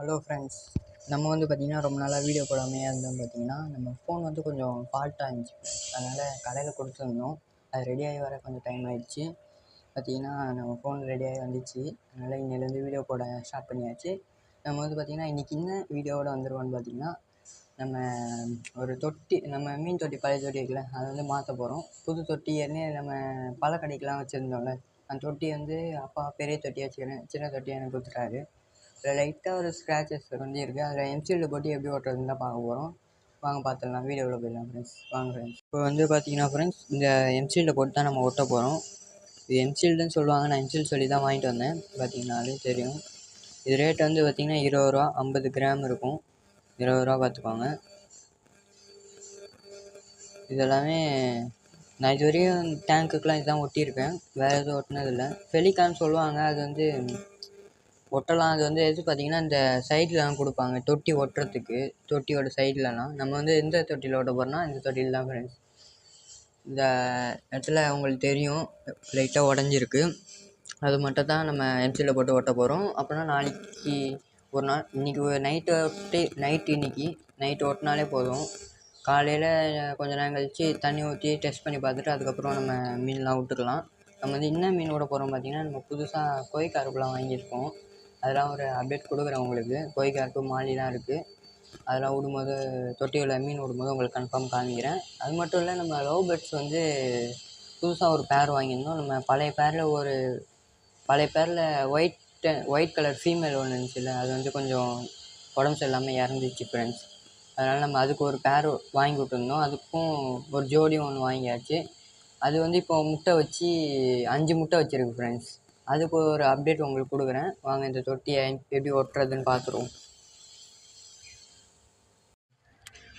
Hello friends, நம்ம வந்து பார்த்திங்கன்னா ரொம்ப நாளாக வீடியோ போடாமையே இருந்தோம். பார்த்திங்கன்னா நம்ம ஃபோன் வந்து கொஞ்சம் ஃபால்ட்டாக இருந்துச்சு ஃப்ரெண்ட்ஸ். அதனால் கடையில் கொடுத்துருந்தோம். அது ரெடியாகி வர கொஞ்சம் டைம் ஆகிடுச்சு. பார்த்திங்கன்னா நம்ம ஃபோன் ரெடியாகி வந்துச்சு. அதனால் இன்னிலேருந்து வீடியோ போட ஸ்டார்ட் பண்ணியாச்சு. நம்ம வந்து பார்த்திங்கன்னா இன்றைக்கி என்ன வீடியோவோடு வந்துடுவோன்னு பார்த்திங்கன்னா, நம்ம ஒரு தொட்டி, நம்ம மீன் தொட்டி பழைய தொட்டி இருக்குல்ல, அதை வந்து மாற்ற போகிறோம். புது தொட்டி ஏற்கனவே நம்ம பழக்கடைக்கெலாம் வச்சுருந்தோம்ல, அந்த தொட்டி வந்து அப்பா பெரிய தொட்டியாக வச்சுக்கிறேன், சின்ன தொட்டியாக எனக்கு கொடுத்துட்டாரு. அதில் லைட்டாக ஒரு ஸ்க்ராச்சஸ் வந்து இருக்குது. அதில் எம்சில்டு போட்டு எப்படி ஓட்டுறதுன்னு தான் பார்க்க போகிறோம். வாங்க பார்த்துடலாம், வீடியோவில் போயிடலாம் ஃப்ரெண்ட்ஸ். வாங்க ஃப்ரெண்ட்ஸ், இப்போ வந்து பார்த்தீங்கன்னா ஃப்ரெண்ட்ஸ், இந்த எம்சில்டை போட்டு தான் நம்ம ஒட்ட போகிறோம். இது எம்சில்டுன்னு சொல்லுவாங்க, நான் எம்சில்டு சொல்லி தான் வாங்கிட்டு வந்தேன். பார்த்தீங்கன்னாலே தெரியும். இது ரேட் வந்து பார்த்திங்கன்னா 20 ரூபா, 50 கிராம் இருக்கும். 20 ரூபா பார்த்துக்கோங்க. இதெல்லாமே நான் இது வரையும் டேங்க்குக்கெலாம் இதுதான் ஒட்டியிருப்பேன், வேறு எதுவும் ஒட்டினதில்லை. ஃபெலிகான்னு சொல்லுவாங்க, அது வந்து ஒட்டலாம். அது வந்து எது பார்த்திங்கன்னா இந்த சைட்லலாம் கொடுப்பாங்க தொட்டி ஒட்டுறதுக்கு. தொட்டியோட சைட்லலாம் நம்ம வந்து எந்த தொட்டியில் ஓட்ட போகிறோம்னா இந்த தொட்டியில் தான் ஃப்ரெண்ட்ஸ். இந்த இடத்துல உங்களுக்கு தெரியும் லைட்டாக உடஞ்சிருக்கு. அது மட்டும் தான் நம்ம எம்சியில் போட்டு ஓட்ட போகிறோம். அப்புறம் நாளைக்கு ஒரு நாள், இன்றைக்கி நைட்டு நைட்டு ஓட்டினாலே போதும். காலையில் கொஞ்சம் நேரம் கழித்து தண்ணி ஊற்றி டெஸ்ட் பண்ணி பார்த்துட்டு அதுக்கப்புறம் நம்ம மீன்லாம் விட்டுக்கலாம். நம்ம வந்து என்ன மீன் விட போகிறோம் பார்த்திங்கன்னா, நம்ம புதுசாக கோழி கருப்புலாம் வாங்கியிருக்கோம். அதெல்லாம் ஒரு அப்டேட் கொடுக்குறேன் உங்களுக்கு. கோழி கருப்பு மாலிலாம் இருக்குது. அதெல்லாம் விடும்போது தொட்டியில் மீன் விடும்போது உங்களுக்கு கன்ஃபார்ம் காமிக்கிறேன். அது மட்டும் இல்லை, நம்ம லவ் பேர்ட்ஸ் வந்து புதுசாக ஒரு பேர் வாங்கியிருந்தோம். நம்ம பழைய பேரில் ஒயிட் கலர் ஃபீமேல் ஒன்று இருந்துச்சுல்ல, அது வந்து கொஞ்சம் உடம்பு சரியில்லாமல் இறந்துச்சு ஃப்ரெண்ட்ஸ். அதனால் நம்ம அதுக்கு ஒரு பேர் வாங்கி விட்டுருந்தோம். அதுக்கும் ஒரு ஜோடியும் ஒன்று வாங்கியாச்சு. அது வந்து இப்போ முட்டை வச்சு 5 முட்டை வச்சுருக்கு ஃப்ரெண்ட்ஸ். அதுக்கு ஒரு அப்டேட் உங்களுக்கு கொடுக்குறேன். வாங்க இந்த தொட்டியை எப்படி ஒட்டுறதுன்னு பார்த்துருவோம்.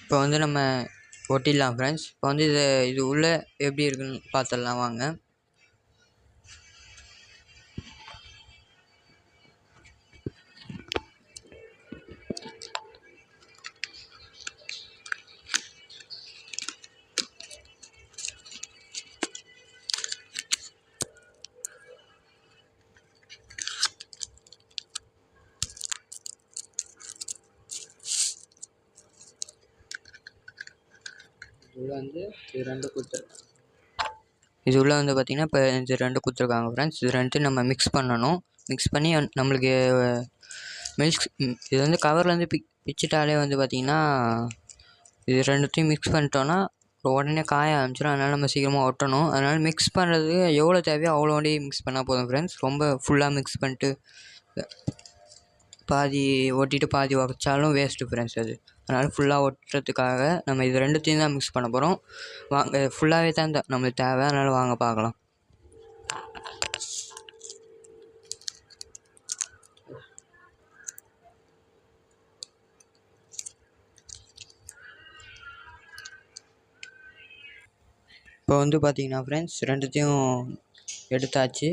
இப்போ வந்து நம்ம ஒட்டிடலாம் ஃப்ரெண்ட்ஸ். இப்போ வந்து இது உள்ளே எப்படி இருக்குன்னு பார்த்துடலாம் வாங்க. உள்ளே வந்து இது ரெண்டு கொடுத்துருக்காங்க. இது உள்ளே வந்து பார்த்திங்கன்னா இப்போ இது ரெண்டு கொடுத்துருக்காங்க ஃப்ரெண்ட்ஸ். இது ரெண்டு நம்ம மிக்ஸ் பண்ணணும். மிக்ஸ் பண்ணி நம்மளுக்கு இது வந்து கவர்லேருந்து பிச்சுட்டாலே வந்து பார்த்திங்கன்னா இது ரெண்டுத்தையும் மிக்ஸ் பண்ணிட்டோன்னா உடனே காய ஆரம்பிச்சிடும். அதனால் நம்ம சீக்கிரமாக ஒட்டணும். அதனால் மிக்ஸ் பண்ணுறது எவ்வளோ தேவையோ அவ்வளோண்டி மிக்ஸ் பண்ணால் போதும் ஃப்ரெண்ட்ஸ். ரொம்ப ஃபுல்லாக மிக்ஸ் பண்ணிட்டு பாதி ஒட்டிட்டு பாதி வச்சாலும் வேஸ்ட்டு ஃப்ரெண்ட்ஸ் அது. அதனால் ஃபுல்லாக ஒட்டுறதுக்காக நம்ம இது ரெண்டுத்தையும் தான் மிக்ஸ் பண்ண போகிறோம். வாங்க, ஃபுல்லாகவே தான் நம்மளுக்கு தேவை. அதனால் வாங்க பார்க்கலாம். இப்போ வந்து பார்த்திங்கன்னா ஃப்ரெண்ட்ஸ், ரெண்டுத்தையும் எடுத்தாச்சு.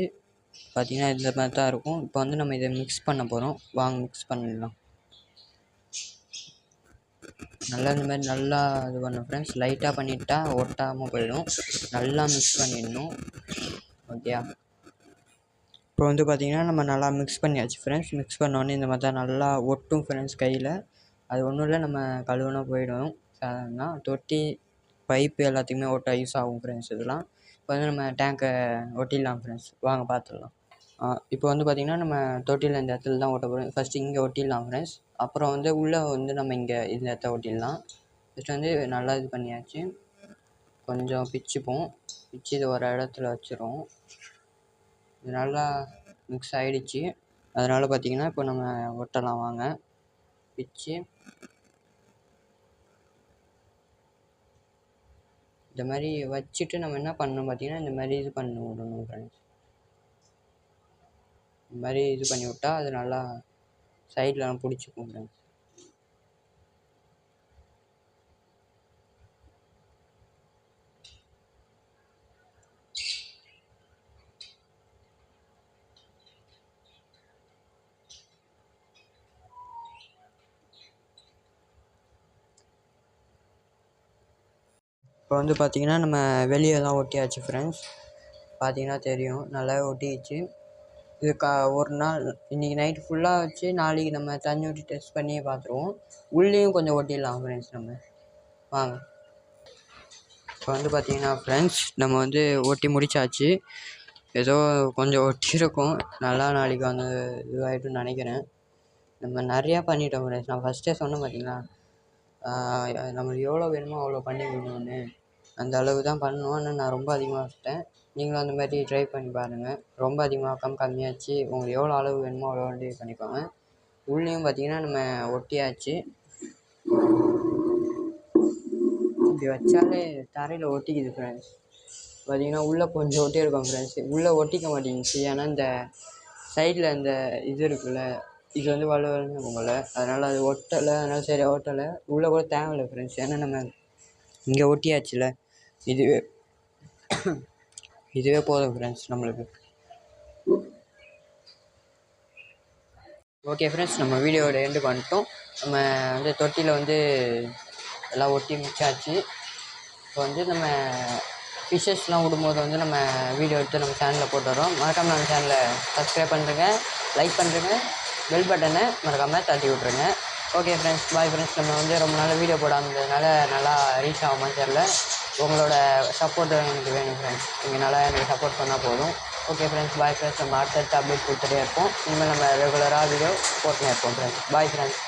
பார்த்திங்கன்னா இந்த மாதிரி தான் இருக்கும். இப்போ வந்து நம்ம இதை மிக்ஸ் பண்ண போகிறோம். வாங்க மிக்ஸ் பண்ணிடலாம். நல்லா இந்த மாதிரி நல்லா இது பண்ணணும் ஃப்ரெண்ட்ஸ். லைட்டாக பண்ணிட்டா ஒட்டாமல் போயிடும். நல்லா மிக்ஸ் பண்ணிடணும். ஓகே, இப்போ வந்து பார்த்திங்கன்னா நம்ம நல்லா மிக்ஸ் பண்ணியாச்சு ஃப்ரெண்ட்ஸ். மிக்ஸ் பண்ணோடனே இந்த மாதிரி தான் நல்லா ஒட்டும் ஃப்ரெண்ட்ஸ் கையில். அது ஒன்றும் இல்லை, நம்ம கழுவுனா போயிடும். சாதாரண தொட்டி பைப்பு எல்லாத்தையுமே ஓட்ட யூஸ் ஆகும் ஃப்ரெண்ட்ஸ் இதெல்லாம். இப்போ வந்து நம்ம டேங்கை ஒட்டிடலாம் ஃப்ரெண்ட்ஸ். வாங்க பார்த்துடலாம். இப்போ வந்து பார்த்திங்கன்னா நம்ம தொட்டியில் இந்த இடத்துல தான் ஓட்ட போகிறோம். ஃபஸ்ட்டு இங்கே ஒட்டிடலாம் ஃப்ரெண்ட்ஸ். அப்புறம் வந்து உள்ளே வந்து நம்ம இங்கே இந்த இடத்த ஒட்டிடலாம். ஃபஸ்ட்டு வந்து நல்லா இது பண்ணியாச்சு. கொஞ்சம் பிச்சுப்போம். பிச்சு இது ஒரு இடத்துல வச்சிரும். இது நல்லா மிக்ஸ் ஆகிடுச்சு. அதனால் பார்த்திங்கன்னா இப்போ நம்ம ஒட்டலாம் வாங்க. பிச்சு இந்த மாதிரி வச்சுட்டு நம்ம என்ன பண்ணணும் பார்த்திங்கன்னா, இந்த மாதிரி இது பண்ணி விடணும் ஃப்ரெண்ட்ஸ். இந்த மாதிரி இது பண்ணி விட்டால் அது நல்லா சைட்லலாம் பிடிச்சிக்கும் ஃப்ரெண்ட்ஸ். இப்போ வந்து பார்த்திங்கன்னா நம்ம வெளியே தான் ஒட்டியாச்சு ஃப்ரெண்ட்ஸ். பார்த்திங்கன்னா தெரியும், நல்லாவே ஒட்டிடுச்சு. இது ஒரு நாள் இன்றைக்கி நைட்டு ஃபுல்லாக வச்சு நாளைக்கு நம்ம தண்ணி ஊற்றி டெஸ்ட் பண்ணியே பார்த்துருவோம். உள்ளேயும் கொஞ்சம் ஒட்டிடலாம் ஃப்ரெண்ட்ஸ். நம்ம வாங்க. இப்போ வந்து பார்த்திங்கன்னா ஃப்ரெண்ட்ஸ் நம்ம வந்து ஒட்டி முடித்தாச்சு. ஏதோ கொஞ்சம் ஒட்டியிருக்கும், நல்லா நாளைக்கு வந்து இதுவாகிட்டுன்னு நினைக்கிறேன். நம்ம நிறையா பண்ணிட்டோம் ஃப்ரெண்ட்ஸ். நான் ஃபஸ்ட்டே சொன்னேன் பார்த்தீங்களா, நம்மளுக்கு எவ்வளோ வேணுமோ அவ்வளோ பண்ணி விடணும்னு. அந்த அளவு தான் பண்ணணும். ஆனால் நான் ரொம்ப அதிகமாக வச்சுட்டேன். நீங்களும் அந்த மாதிரி ட்ரை பண்ணி பாருங்கள். ரொம்ப அதிகமாக்காமல் கம்மியாச்சு உங்களுக்கு எவ்வளோ அளவு வேணுமோ அவ்வளோ வண்டி பண்ணிக்கோங்க. உள்ளேயும் பார்த்திங்கன்னா நம்ம ஒட்டியாச்சு. இப்படி வச்சாலே தரையில் ஒட்டிக்குது ஃப்ரெண்ட்ஸ். பார்த்திங்கன்னா உள்ளே கொஞ்சம் ஒட்டியிருக்கோம் ஃப்ரெண்ட்ஸ். உள்ளே ஒட்டிக்க மாட்டேங்குச்சு. ஏன்னா இந்த சைடில் இந்த இது இருக்குல்ல, இது வந்து வலுவலுன்னு உங்களை, அதனால் அது ஒட்டலை. அதனால் சரி ஒட்டலை. உள்ளே கூட தேவையில்லை ஃப்ரெண்ட்ஸ். ஏன்னா நம்ம இங்கே ஒட்டியாச்சுல, இதுவே போதும் ஃப்ரெண்ட்ஸ் நம்மளுக்கு. ஓகே ஃப்ரெண்ட்ஸ், நம்ம வீடியோவோட எண்டுக்கு வந்துட்டோம். நம்ம வந்து தொட்டியில் வந்து எல்லாம் ஒட்டி முடிச்சாச்சு. இப்போ வந்து நம்ம ஃபிஷ்ஷஸ்லாம் விடும்போது வந்து நம்ம வீடியோ எடுத்து நம்ம சேனலில் போட்டு வரோம். மறக்காமல் நம்ம சேனலை சப்ஸ்கிரைப் பண்ணுறேங்க, லைக் பண்ணுறேங்க, பெல் பட்டனை மறக்காமல் தட்டி விட்ருங்க. Okay friends, bye friends. நம்ம வந்து ரொம்ப நாள் வீடியோ போடாமல் இருந்ததுனால நல்லா ரீச் ஆகுமான்னு தெரில. உங்களோட சப்போர்ட் எனக்கு வேணும் ஃப்ரெண்ட்ஸ். நீங்கள் நல்லா எனக்கு சப்போர்ட் பண்ணால் போதும். Okay friends, bye friends. நம்ம அடுத்தடுத்து அப்டேட் கொடுத்துட்டே இருப்போம். இனிமேல் நம்ம ரெகுலராக வீடியோ போட்டுனே இருப்போம் ஃப்ரெண்ட்ஸ். Bye friends.